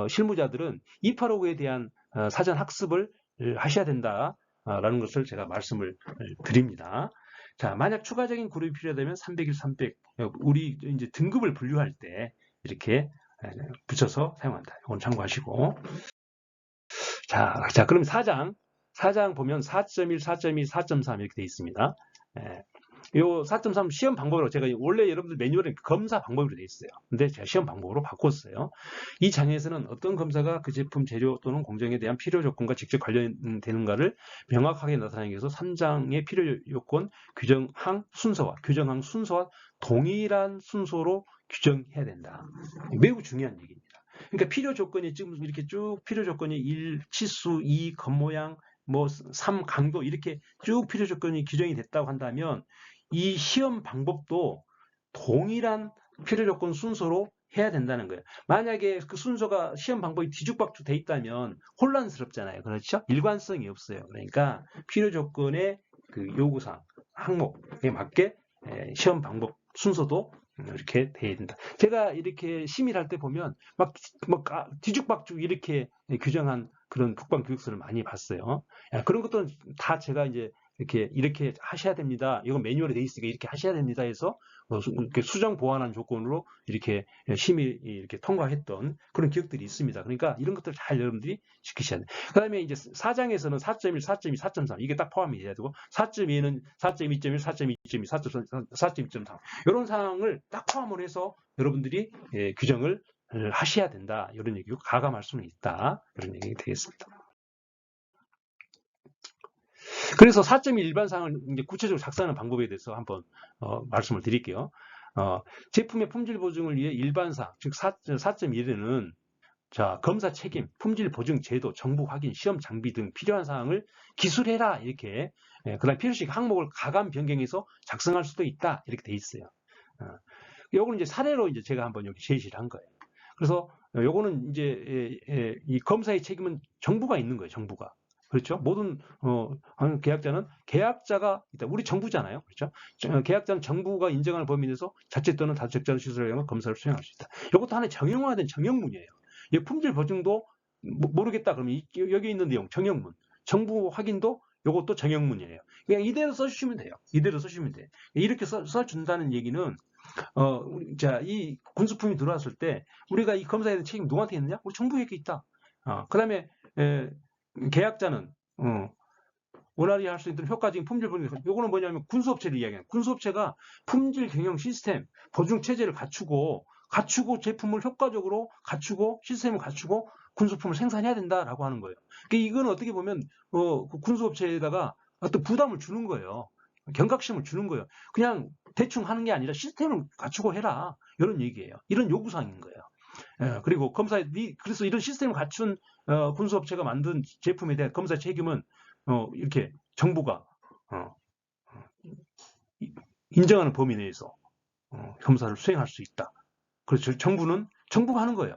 실무자들은 2859에 대한 사전 학습을 하셔야 된다라는 것을 제가 말씀을 드립니다. 자, 만약 추가적인 그룹이 필요하다면 301, 300 우리 이제 등급을 분류할 때 이렇게 붙여서 사용한다. 이건 참고하시고. 자, 그럼 4장 보면 4.1, 4.2, 4.3 이렇게 되어 있습니다. 요 4.3 시험 방법으로 제가 원래 여러분들 매뉴얼에 검사 방법으로 돼 있어요. 근데 제가 시험 방법으로 바꿨어요. 이 장에서는 어떤 검사가 그 제품 재료 또는 공정에 대한 필요 조건과 직접 관련되는가를 명확하게 나타내기 위해서 3장의 필요 요건 규정항 순서와 동일한 순서로 규정해야 된다. 매우 중요한 얘기입니다. 그러니까 필요 조건이 지금 이렇게 쭉 필요 조건이 1, 치수, 2, 겉모양, 뭐 3, 강도 이렇게 쭉 필요 조건이 규정이 됐다고 한다면 이 시험 방법도 동일한 필요 조건 순서로 해야 된다는 거예요. 만약에 그 순서가 시험 방법이 뒤죽박죽 돼 있다면 혼란스럽잖아요. 그렇죠? 일관성이 없어요. 그러니까 필요 조건의 그 요구사항, 항목에 맞게 시험 방법 순서도 이렇게 돼야 된다. 제가 이렇게 심의할 때 보면 막 뒤죽박죽 이렇게 규정한 그런 국방 교육서를 많이 봤어요. 그런 것들은 다 제가 이제 이렇게 하셔야 됩니다. 이건 매뉴얼에 돼 있으니까 이렇게 하셔야 됩니다 해서 이렇게 수정 보완한 조건으로 이렇게 심의 이렇게 통과했던 그런 기억들이 있습니다. 그러니까 이런 것들 잘 여러분들이 지키셔야 돼요. 그다음에 이제 4장에서는 4.1, 4.2, 4.3 이게 딱 포함이 돼야 되고 4.2는 4.2.1, 4.2.2, 4.2.3 이런 사항을 딱 포함을 해서 여러분들이 규정을 하셔야 된다. 이런 얘기고 가감할 수는 있다. 이런 얘기 되겠습니다. 그래서 4.1 일반상을 이제 구체적으로 작성하는 방법에 대해서 한번 말씀을 드릴게요. 제품의 품질 보증을 위해 일반상, 즉 4.1에는 자, 검사 책임, 품질 보증 제도, 정보 확인, 시험 장비 등 필요한 사항을 기술해라 이렇게 그다음 필요식 항목을 가감 변경해서 작성할 수도 있다 이렇게 돼 있어요. 요거는 이제 사례로 이제 제가 한번 여기 제시를 한 거예요. 그래서 요거는 이제 이 검사의 책임은 정부가 있는 거예요. 정부가. 그렇죠? 모든 계약자는 계약자가 있다. 우리 정부잖아요. 그렇죠? 계약자는 정부가 인정하는 범위 내에서 자체 또는 다적자의 시설을 이용해 검사를 수행할 수 있다. 이것도 하나의 정형화된 정형문이에요. 이 품질 보증도 모르겠다 그러면 여기 있는 내용 정형문. 정부 확인도 이것도 정형문이에요. 그냥 이대로 써주시면 돼요. 이대로 써주시면 돼요. 이렇게 써준다는 얘기는 자, 이 군수품이 들어왔을 때 우리가 이 검사에 대한 책임 누구한테 있느냐? 우리 정부에게 있다. 그 다음에 계약자는 원활히 할 수 있는 효과적인 품질 보증. 요거는 뭐냐면 군수업체를 이야기해요. 군수업체가 품질 경영 시스템, 보증 체제를 갖추고 제품을 효과적으로 갖추고 시스템을 갖추고 군수품을 생산해야 된다라고 하는 거예요. 그러니까 이건 어떻게 보면 그 군수업체에다가 어떤 부담을 주는 거예요. 경각심을 주는 거예요. 그냥 대충 하는 게 아니라 시스템을 갖추고 해라. 이런 얘기예요. 이런 요구사항인 거예요. 그리고 그래서 이런 시스템을 갖춘 군수업체가 만든 제품에 대한 검사 책임은 이렇게 정부가 인정하는 범위 내에서 검사를 수행할 수 있다. 그렇죠. 정부가 하는 거예요.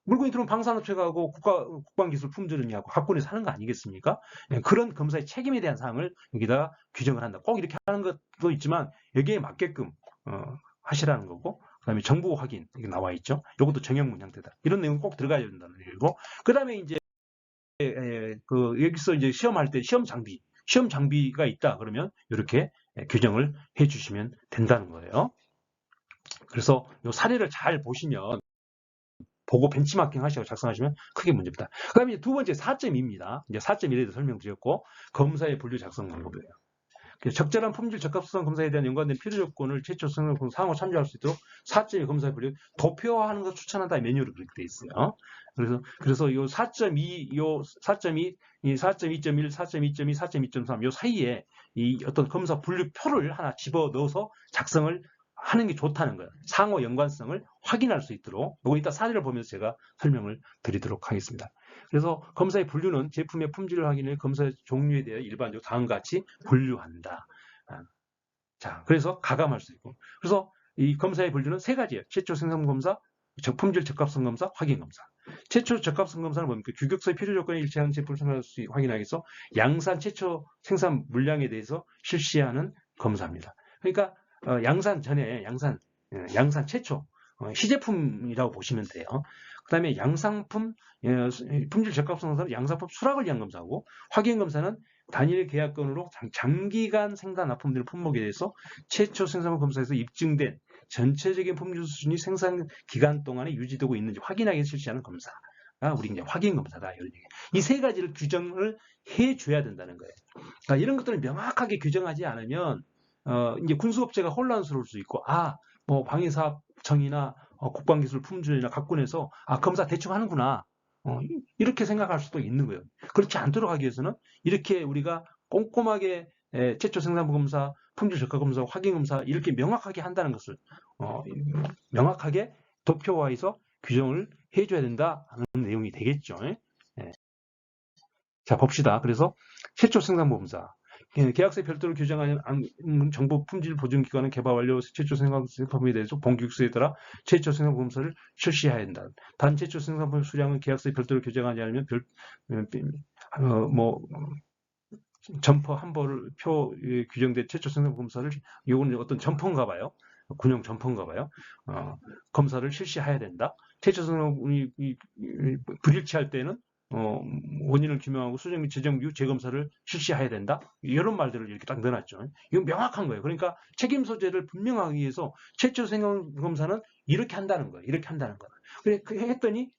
물건이 들어오면 방산업체가 하고 국방기술 품질은이 하고 각군에서 하는 거 아니겠습니까? 그런 검사의 책임에 대한 사항을 여기다가 규정을 한다. 꼭 이렇게 하는 것도 있지만 여기에 맞게끔 하시라는 거고, 그다음에 정보 확인 이게 나와 있죠. 이것도 정형문 형태다. 이런 내용 꼭 들어가야 된다는 얘기고, 그다음에 이제 여기서 이제 시험할 때 시험 장비가 있다 그러면 이렇게 규정을 해주시면 된다는 거예요. 그래서 이 사례를 잘 보시면 보고 벤치마킹 하시고 작성하시면 크게 문제입니다. 그 다음에 두 번째 4.2입니다. 이제 4.1에 대해서 설명드렸고, 검사의 분류 작성 방법이에요. 적절한 품질 적합성 검사에 대한 연관된 필요 조건을 최초 성능 사항으로 참조할 수 있도록 4.2 검사의 분류 도표화하는 것을 추천한다. 매뉴얼이 그렇게 돼 있어요. 그래서 이 4.2, 요 4.2, 이 4.2.1, 4.2.2, 4.2.3 요 사이에 이 어떤 검사 분류표를 하나 집어 넣어서 작성을 하는 게 좋다는 거예요. 상호 연관성을 확인할 수 있도록. 이거 이따 사례를 보면서 제가 설명을 드리도록 하겠습니다. 그래서 검사의 분류는 제품의 품질 확인을 검사의 종류에 대해 일반적으로 다음과 같이 분류한다. 자, 그래서 가감할 수 있고. 그래서 이 검사의 분류는 세 가지예요. 최초 생산 검사, 품질 적합성 검사, 확인 검사. 최초 적합성 검사는 뭡니까? 규격서의 필요 조건에 일치하는 제품을 생산할 수 확인하기 위해서 양산 최초 생산 물량에 대해서 실시하는 검사입니다. 그러니까 양산 전에 양산 최초 시제품이라고 보시면 돼요. 그 다음에 양상품 품질 적합성 검사는 양상품 수락을 위한 검사고, 확인 검사는 단일 계약건으로 장기간 생산 납품되는 품목에 대해서 최초 생산물 검사에서 입증된 전체적인 품질 수준이 생산 기간 동안에 유지되고 있는지 확인하기 위해서 실시하는 검사가 우리 이제 확인 검사다. 이 세 가지를 규정을 해줘야 된다는 거예요. 그러니까 이런 것들을 명확하게 규정하지 않으면 이제 군수업체가 혼란스러울 수 있고, 뭐 방위사업청이나 국방기술품질이나 각군에서 검사 대충 하는구나. 이렇게 생각할 수도 있는 거예요. 그렇지 않도록 하기 위해서는 이렇게 우리가 꼼꼼하게 최초 생산부 검사, 품질 적합 검사, 확인 검사 이렇게 명확하게 한다는 것을 명확하게 도표화해서 규정을 해줘야 된다는 내용이 되겠죠. 예. 자, 봅시다. 그래서 최초 생산부 검사. 계약서에 별도로 규정하는 정부 품질 보증기관은 개발 완료 최초 생산부 범위에 대해서 본규칙에 따라 최초 생산부 검사를 실시해야 한다. 단 최초 생산부 수량은 계약서에 별도로 규정하지 않으면 점퍼 한 벌 표 규정된 최초 생산부 검사를 이건 어떤 점퍼인가 봐요. 군용 점퍼인가 봐요. 검사를 실시해야 된다. 최초 생산부 불일치할 때는 원인을 규명하고 수정 및 재정 이후 재검사를 실시해야 된다. 이런 말들을 이렇게 딱 넣어놨죠. 이건 명확한 거예요. 그러니까 책임 소재를 분명하기 위해서 최초 생산 검사는 이렇게 한다는 거예요. 이렇게 한다는 거예요. 그래 했더니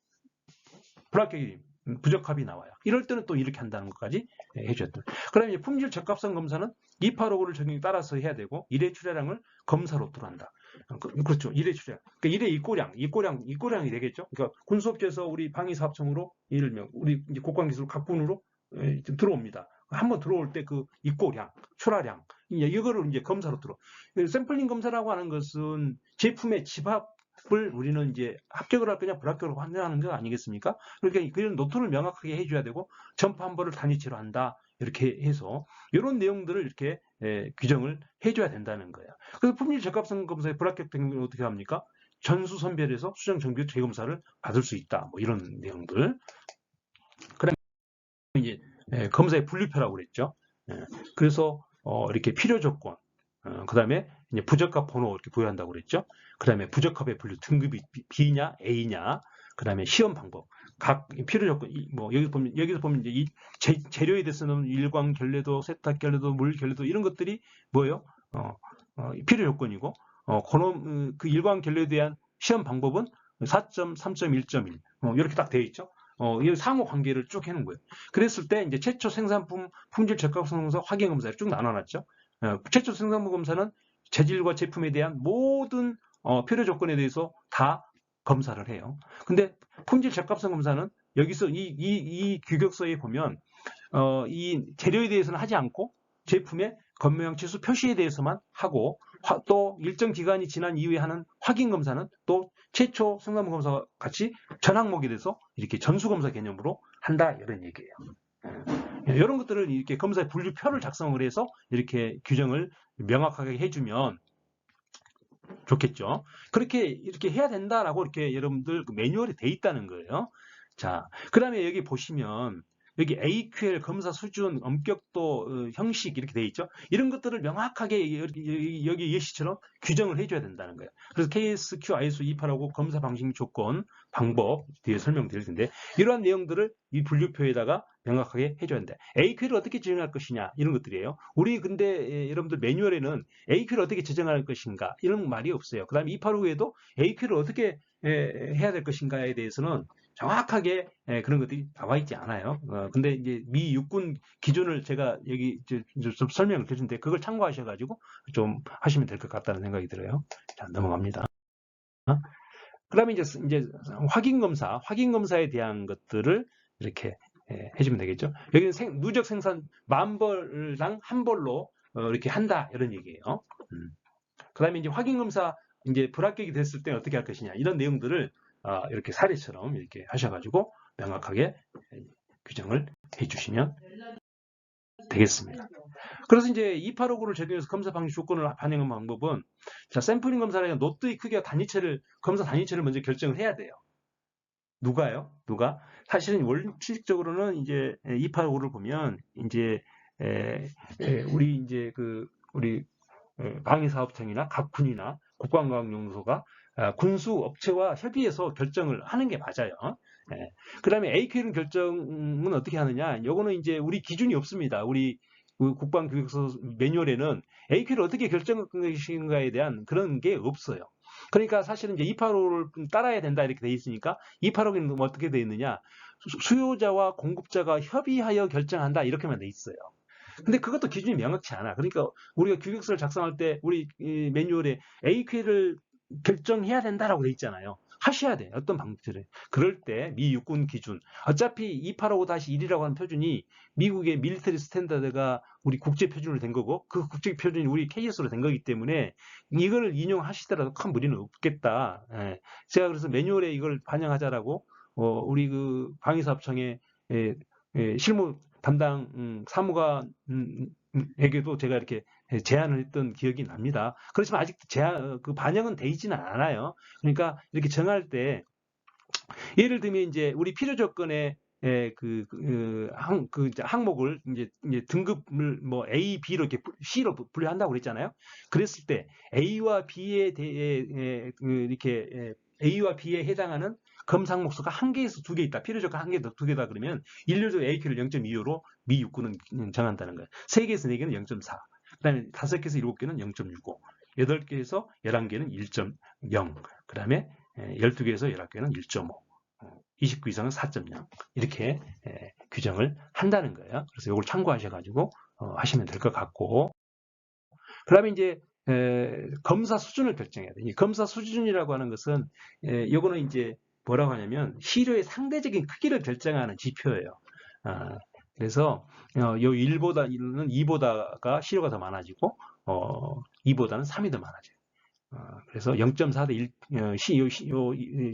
불합격이 부적합이 나와요. 이럴 때는 또 이렇게 한다는 것까지 해줬던. 그다음에 이제 품질 적합성 검사는 285를 적용에 따라서 해야 되고 1회 출하량을 검사로 들어간다. 그렇죠. 1회 출하량. 그러니까 1회 입고량이 되겠죠. 그러니까 군수업체에서 우리 방위사업청으로 예를 들면 우리 이제 국방기술 각군으로 들어옵니다. 한번 들어올 때 그 입고량, 출하량 이거를 이제 검사로 들어. 샘플링 검사라고 하는 것은 제품의 집합을 우리는 이제 합격을 할 거냐 불합격을 판정하는 거 아니겠습니까? 그러니까 그런 노트를 명확하게 해줘야 되고 점프 한 번을 단위치로 한다. 이렇게 해서 이런 내용들을 이렇게 규정을 해줘야 된다는 거예요. 그래서 품질 적합성 검사에 불합격된 경우는 어떻게 합니까? 전수 선별해서 수정 정비 재검사를 받을 수 있다. 뭐 이런 내용들. 그다음에 이제 검사의 분류표라고 그랬죠. 그래서 이렇게 필요 조건, 그다음에 이제 부적합 번호 이렇게 부여한다고 그랬죠. 그다음에 부적합의 분류 등급이 B냐 A냐, 그다음에 시험 방법, 각 필요 조건 뭐 여기서 보면 이제 이 재료에 대해서는 일광 결례도, 세탁 결례도, 물 결례도 이런 것들이 뭐예요? 필요 조건이고 그 일광 결례에 대한 시험 방법은 4점, 3.1.1 이렇게 딱 되어 있죠. 이 상호 관계를 쭉 해놓은 거예요. 그랬을 때 이제 최초 생산품 품질 적합성 검사, 확인 검사를 쭉 나눠놨죠. 최초 생산품 검사는 재질과 제품에 대한 모든 필요 조건에 대해서 다 검사를 해요. 근데 품질 적합성 검사는 여기서 이 규격서에 보면 이 재료에 대해서는 하지 않고 제품의 검명 치수 표시에 대해서만 하고 또 일정 기간이 지난 이후에 하는 확인 검사는 또 최초 생산품 검사와 같이 전 항목에 대해서 이렇게 전수검사 개념으로 한다 이런 얘기예요. 이런 것들을 이렇게 검사의 분류표를 작성을 해서 이렇게 규정을 명확하게 해주면 좋겠죠. 그렇게 이렇게 해야 된다라고 이렇게 여러분들 매뉴얼이 돼 있다는 거예요. 자, 그다음에 여기 보시면 여기 AQL 검사 수준, 엄격도, 형식 이렇게 돼 있죠. 이런 것들을 명확하게 여기 예시처럼 규정을 해줘야 된다는 거예요. 그래서 KSQ ISO 285 검사 방식 조건, 방법 뒤에 설명드릴 텐데 이러한 내용들을 이 분류표에다가 명확하게 해줘야 된다. AQL을 어떻게 지정할 것이냐 이런 것들이에요. 우리 근데 여러분들 매뉴얼에는 AQL을 어떻게 지정할 것인가 이런 말이 없어요. 그 다음에 285에도 AQL을 어떻게 해야 될 것인가에 대해서는 정확하게 그런 것들이 나와 있지 않아요. 근데 이제 미 육군 기준을 제가 여기 좀 설명을 드렸는데 그걸 참고하셔가지고 좀 하시면 될 것 같다는 생각이 들어요. 자, 넘어갑니다. 그다음에 이제 확인 검사에 대한 것들을 이렇게 해주면 되겠죠. 여기는 누적 생산 10,000벌당 한 벌로 이렇게 한다 이런 얘기예요. 그다음에 이제 확인 검사 이제 불합격이 됐을 때 어떻게 할 것이냐 이런 내용들을 이렇게 사례처럼 이렇게 하셔가지고 명확하게 규정을 해주시면 되겠습니다. 그래서 이제 2859를 적용해서 검사 방식 조건을 반영한 방법은 자, 샘플링 검사는 노트의 크기와 검사 단위체를 먼저 결정을 해야 돼요. 누가요? 누가? 사실은 원칙적으로는 이제 2859를 보면 이제 우리 방위사업청이나 각군이나 국방과학연구소가 군수 업체와 협의해서 결정을 하는 게 맞아요. 그 다음에 AQL 결정은 어떻게 하느냐? 요거는 이제 우리 기준이 없습니다. 우리 국방교육서 매뉴얼에는 AQ를 어떻게 결정할 것인가에 대한 그런 게 없어요. 그러니까 사실은 이제 285를 따라야 된다 이렇게 돼 있으니까 285는 어떻게 돼 있느냐? 수요자와 공급자가 협의하여 결정한다 이렇게만 돼 있어요. 근데 그것도 기준이 명확치 않아. 그러니까 우리가 규격서를 작성할 때 우리 이 매뉴얼에 AQ를 결정해야 된다라고 돼 있잖아요. 하셔야 돼. 어떤 방법들을. 그럴 때 미 육군 기준. 어차피 285-1이라고 하는 표준이 미국의 밀리터리 스탠다드가 우리 국제 표준으로 된 거고 그 국제 표준이 우리 KS로 된 거기 때문에 이걸 인용하시더라도 큰 무리는 없겠다. 예. 제가 그래서 매뉴얼에 이걸 반영하자라고 우리 그 방위사업청에 예, 실무 담당 사무관에게도 제가 이렇게 제안을 했던 기억이 납니다. 그렇지만 아직 그 반영은 돼 있지는 않아요. 그러니까 이렇게 정할 때 예를 들면 이제 우리 필요 조건에 이제 항목을 이제 등급을 뭐 A, B로 이렇게 C로 분류한다고 그랬잖아요. 그랬을 때 A와 B에 대해 이렇게 A와 B에 해당하는 검사 항목수가 한 개에서 두 개 있다. 필요 조건 한 개에서 두 개다 그러면 일률적 AQ를 0.25로 미 육군은 정한다는 거예요. 세 개에서 네 개는 0.4. 그다음에 다섯 개에서 일곱 개는 0.65. 여덟 개에서 11개는 1.0. 그다음에 12개에서 11개는 1.5. 29 이상은 4.0 이렇게 규정을 한다는 거예요. 그래서 이걸 참고하셔가지고 하시면 될 것 같고 그다음에 이제 검사 수준을 결정해야 돼요. 이 검사 수준이라고 하는 것은 요거는 이제 뭐라고 하냐면 시료의 상대적인 크기를 결정하는 지표예요. 그래서 요 1보다는 2보다가 시료가 더 많아지고 2보다는 3이 더 많아져요. 그래서 0.4 대 1,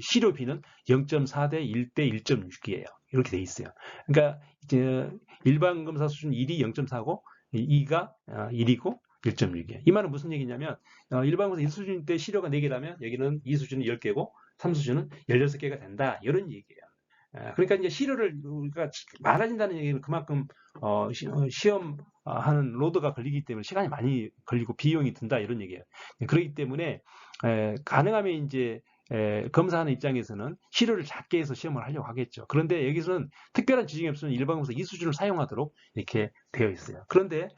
시료비는 0.4 대 1 대 1.6이에요. 이렇게 돼 있어요. 그러니까 이제 일반 검사 수준 1이 0.4고 2가 1이고 1.6이에요. 이 말은 무슨 얘기냐면 일반 검사 1수준 때 시료가 4개라면 여기는 2수준은 10개고 3수준은 16개가 된다. 이런 얘기예요. 그러니까 이제 시료를 우리가 많아진다는 얘기는 그만큼 시험 하는 로드가 걸리기 때문에 시간이 많이 걸리고 비용이 든다 이런 얘기예요. 그렇기 때문에 가능하면 이제 검사하는 입장에서는 시료를 작게 해서 시험을 하려고 하겠죠. 그런데 여기서는 특별한 지정이 없으면 일반 검사 2수준을 사용하도록 이렇게 되어 있어요. 그런데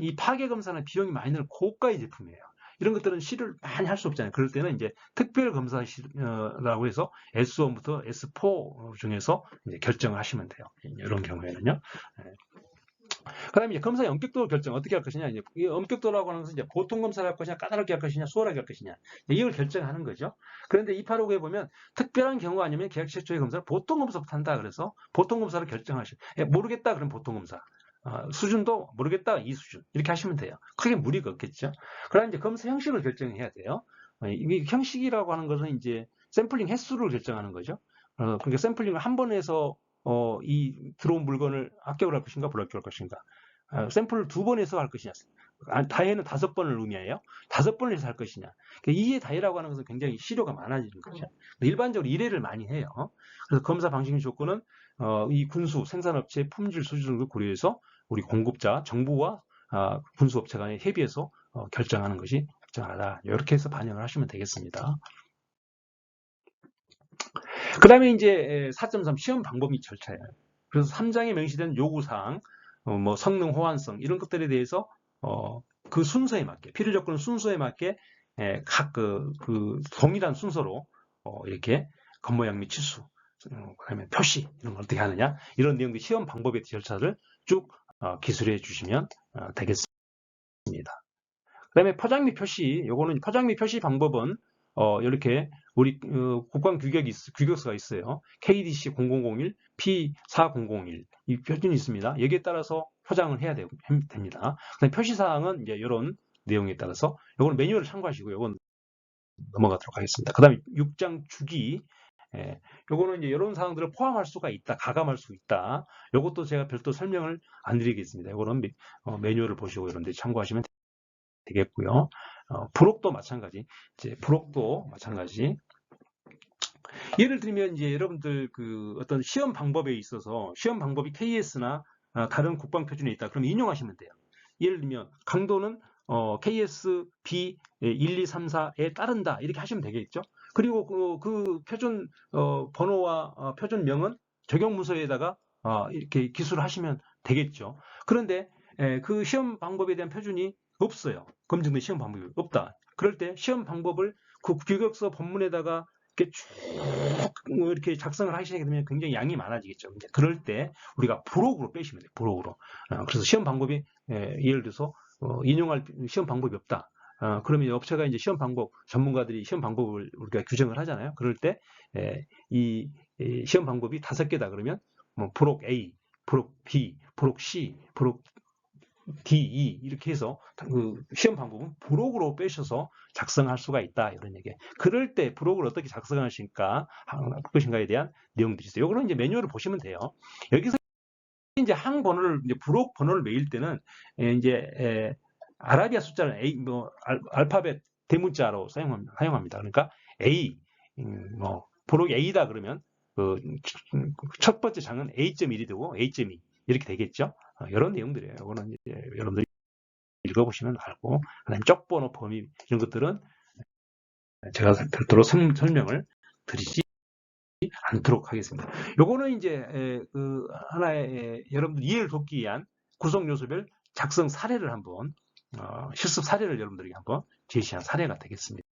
이 파괴 검사는 비용이 많이 드는 고가의 제품이에요. 이런 것들은 시료를 많이 할 수 없잖아요. 그럴 때는 이제 특별 검사라고 해서 S1부터 S4 중에서 이제 결정을 하시면 돼요. 이런 경우에는요. 그다음에 이제 검사의 엄격도 결정 어떻게 할 것이냐. 이제 이 엄격도라고 하는 것은 이제 보통 검사를 할 것이냐, 까다롭게 할 것이냐, 수월하게 할 것이냐. 이걸 결정하는 거죠. 그런데 285호에 보면 특별한 경우 아니면 계약 최초의 검사를 보통 검사부터 한다. 그래서 보통 검사를 결정하시고 모르겠다 그러면 보통 검사. 수준도 모르겠다 2수준 이렇게 하시면 돼요. 크게 무리가 없겠죠. 그다음 이제 검사 형식을 결정해야 돼요. 이 형식이라고 하는 것은 이제 샘플링 횟수를 결정하는 거죠. 그러니까 샘플링을 한 번 해서 이 들어온 물건을 합격을 할 것인가 불합격할 것인가. 샘플을 두 번 해서 할 것이냐. 다해는 5번을 의미해요. 5번을 해서 할 것이냐. 그러니까 2의 다해라고 하는 것은 굉장히 시료가 많아지는 거죠. 일반적으로 1회를 많이 해요. 그래서 검사 방식 조건은 이 군수, 생산업체 품질 수준을 고려해서 우리 공급자, 정부와 군수업체 간에 협의해서 결정하는 것이 적정하다. 이렇게 해서 반영을 하시면 되겠습니다. 그 다음에 이제 4.3 시험 방법 및 절차예요. 그래서 3장에 명시된 요구사항, 뭐 성능, 호환성 이런 것들에 대해서 그 순서에 맞게 필요 조건 순서에 맞게 각 그 동일한 순서로 이렇게 겉모양 및 치수, 그다음에 표시 이런 걸 어떻게 하느냐 이런 내용들 시험 방법의 절차를 쭉 기술해 주시면 되겠습니다. 그다음에 포장 및 표시, 요거는 포장 및 표시 방법은 이렇게 우리 국방 규격서가 있어요. KDC 0001, P4001 이 표준이 있습니다. 여기에 따라서 포장을 해야 됩니다. 그다음에 표시 사항은 이제 이런 내용에 따라서 요거는 매뉴얼을 참고하시고 요건 넘어가도록 하겠습니다. 그다음에 6장 주기 요거는 이제 이런 사항들을 포함할 수가 있다, 가감할 수 있다. 요것도 제가 별도 설명을 안 드리겠습니다. 요거는 매뉴얼을 보시고 이런 데 참고하시면 되겠고요. 부록도 마찬가지. 이제 부록도 마찬가지. 예를 들면 이제 여러분들 그 어떤 시험 방법에 있어서 시험 방법이 KS나 다른 국방 표준에 있다. 그럼 인용하시면 돼요. 예를 들면 강도는 KS B 1, 2, 3, 4에 따른다. 이렇게 하시면 되겠죠. 그리고 그 표준 번호와 표준명은 적용 문서에다가 이렇게 기술을 하시면 되겠죠. 그런데 그 시험 방법에 대한 표준이 없어요. 검증된 시험 방법이 없다. 그럴 때 시험 방법을 그 규격서 본문에다가 이렇게 쭉 이렇게 작성을 하시게 되면 굉장히 양이 많아지겠죠. 이제 그럴 때 우리가 부록으로 빼시면 돼요. 부록으로. 그래서 시험 방법이 예를 들어서 인용할 시험 방법이 없다. 그러면 업체가 이제 시험 방법 전문가들이 시험 방법을 우리가 규정을 하잖아요. 그럴 때 이 시험 방법이 5개다 그러면 뭐 부록 A, 부록 B, 부록 C, 부록 D, E 이렇게 해서 그 시험 방법은 부록으로 빼셔서 작성할 수가 있다 이런 얘기. 그럴 때 부록을 어떻게 작성하실까 것인가에 대한 내용들이 있어요. 이거는 이제 매뉴얼을 보시면 돼요. 여기서 이제 항 번호를 이제 부록 번호를 매일 때는 이제 아라비아 숫자는 A 뭐 알파벳 대문자로 사용합니다. 그러니까 A 뭐 부록 A다 그러면 첫 번째 장은 A.1이 되고 A.2 이렇게 되겠죠. 이런 내용들이에요. 이거는 이제 여러분들이 읽어보시면 알고, 그다음에 쪽번호 범위 이런 것들은 제가 별도로 설명을 드리지 않도록 하겠습니다. 요거는 이제 그 하나의 여러분들 이해를 돕기 위한 구성 요소별 작성 사례를 한번 실습 사례를 여러분들에게 한번 제시한 사례가 되겠습니다.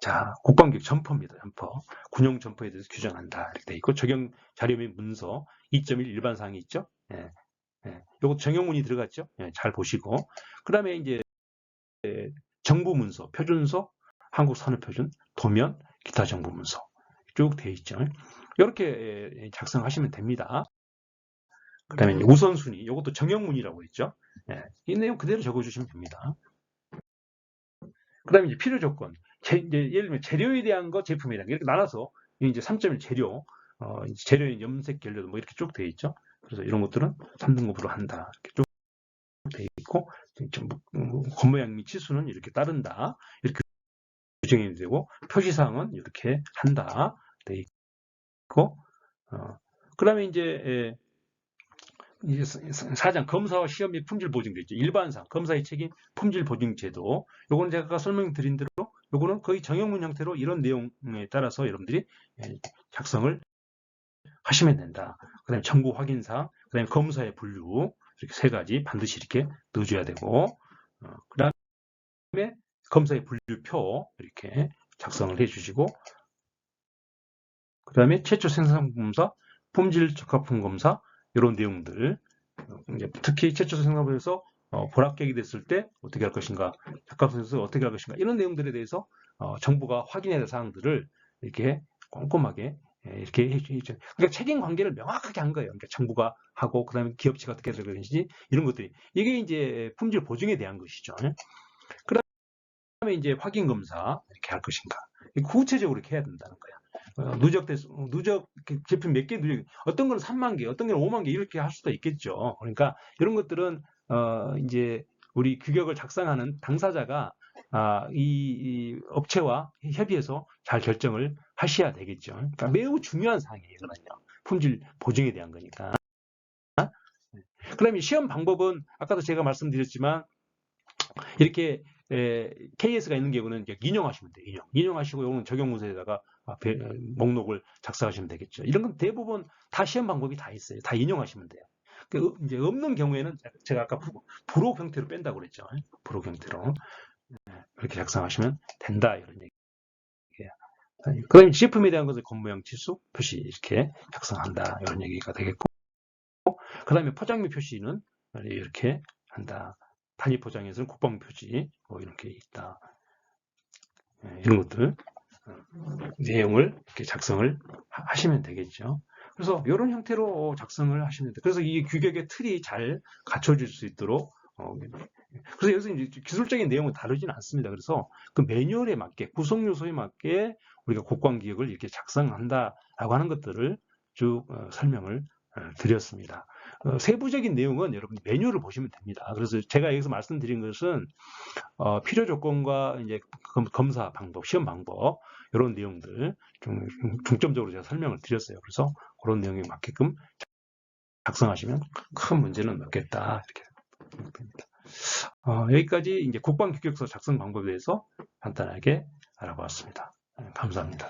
자, 국방교육 점퍼입니다. 점퍼. 군용 점퍼에 대해서 규정한다. 이렇게 돼 있고, 적용 자료 및 문서 2.1 일반 사항이 있죠. 요거 정형문이 들어갔죠. 잘 보시고. 그 다음에 이제 정부 문서, 표준서, 한국 산업표준, 도면, 기타 정부 문서 쭉 되어 있죠. 이렇게 작성하시면 됩니다. 그 다음에 우선순위, 이것도 정형문이라고 했죠. 이 내용 그대로 적어주시면 됩니다. 그 다음에 이제 필요 조건, 이제 예를 들면 재료에 대한 거, 제품에 대한 거 이렇게 나눠서 이제 3.1 재료, 재료의 염색 결례도 뭐 이렇게 쭉 되어 있죠. 그래서 이런 것들은 3등급으로 한다. 이렇게 쭉 되어 있고, 겉모양 및 치수는 이렇게 따른다. 이렇게 규정이 되고, 표시사항은 이렇게 한다. 되어 있고, 그 다음에 이제 4장 검사와 시험 및 품질 보증제 있죠. 일반상 검사의 책임 품질 보증 제도. 요거는 제가 아까 설명드린 대로 요거는 거의 정형문 형태로 이런 내용에 따라서 여러분들이 작성을 하시면 된다. 그 다음에 정보 확인사항, 그 다음에 검사의 분류 이렇게 3가지 반드시 이렇게 넣어줘야 되고, 그 다음에 검사의 분류표 이렇게 작성을 해주시고, 그 다음에 최초 생산검사, 품질 적합품 검사 이런 내용들, 이제 특히 최초 생산법에서 불합격이 됐을 때 어떻게 할 것인가, 적합성에서 어떻게 할 것인가 이런 내용들에 대해서 정부가 확인해야 할 사항들을 이렇게 꼼꼼하게 이렇게 해주죠. 그러니까 책임 관계를 명확하게 한 거예요. 그러니까 정부가 하고 그다음에 기업체가 어떻게 될 것인지 이런 것들이 이게 이제 품질 보증에 대한 것이죠. 그다음에 이제 확인 검사 이렇게 할 것인가 구체적으로 이렇게 해야 된다는 거야. 누적 제품 몇 개 누적, 어떤 건 3만 개, 어떤 건 5만 개 이렇게 할 수도 있겠죠. 그러니까 이런 것들은 이제 우리 규격을 작성하는 당사자가 이 업체와 협의해서 잘 결정을 하셔야 되겠죠. 그러니까 매우 중요한 사항이에요. 이거는요. 품질 보증에 대한 거니까. 그다음에 시험 방법은 아까도 제가 말씀드렸지만 이렇게 KS가 있는 경우는 인용하시면 돼요. 인용하시고 이거는 적용 문서에다가 목록을 작성하시면 되겠죠. 이런 건 대부분 다 시험 방법이 다 있어요. 다 인용하시면 돼요. 이제 없는 경우에는 제가 아까 부록 형태로 뺀다고 그랬죠. 부록 형태로 그렇게 작성하시면 된다 이런 얘기예요. 그다음에 제품에 대한 것을 겉모양 치수 표시 이렇게 작성한다 이런 얘기가 되겠고, 그다음에 포장 및 표시는 이렇게 한다. 단위 포장에서는 국방 표지 뭐 이렇게 있다. 이런 것들 내용을 이렇게 작성을 하시면 되겠죠. 그래서 이런 형태로 작성을 하시면 돼요. 그래서 이 규격의 틀이 잘 갖춰질 수 있도록 그래서 여기서 이제 기술적인 내용은 다루지는 않습니다. 그래서 그 매뉴얼에 맞게 구성 요소에 맞게 우리가 국방 기획을 이렇게 작성한다라고 하는 것들을 쭉 설명을 드렸습니다. 세부적인 내용은 여러분 매뉴얼을 보시면 됩니다. 그래서 제가 여기서 말씀드린 것은 필요 조건과 이제 검사 방법, 시험 방법 이런 내용들 좀 중점적으로 제가 설명을 드렸어요. 그래서 그런 내용에 맞게끔 작성하시면 큰 문제는 없겠다 이렇게 생각됩니다. 여기까지 이제 국방규격서 작성 방법에 대해서 간단하게 알아보았습니다. 감사합니다.